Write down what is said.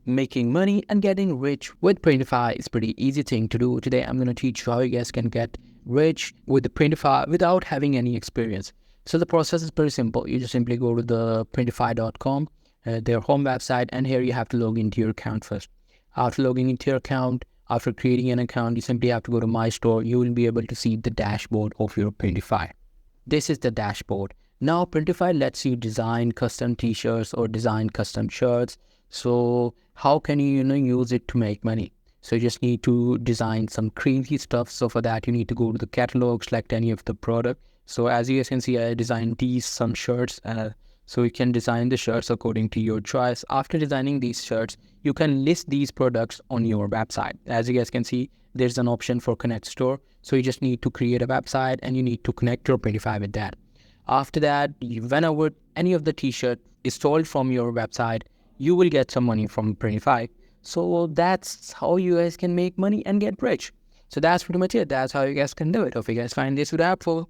Making money and getting rich with Printify is pretty easy thing to do. Today I'm going to teach you how you guys can get rich with the Printify without having any experience. So the process is pretty simple. You just simply go to the printify.com, their home website, and here you have to log into your account first. After logging into your account, after creating an account, you simply have to go to My Store. You will be able to see the dashboard of your Printify. This is the dashboard. Now Printify lets you design custom t-shirts or design custom shirts. So how can you, use it to make money? So you just need to design some crazy stuff. So for that, you need to go to the catalog, select any of the product. So as you guys can see, I designed some shirts. So you can design the shirts according to your choice. After designing these shirts, you can list these products on your website. As you guys can see, there's an option for connect store. So you just need to create a website and you need to connect your Printify with that. After that, whenever any of the t-shirt is sold from your website, you will get some money from Printify. So that's how you guys can make money and get rich. So that's pretty much it. That's how you guys can do it. Hope you guys find this video helpful.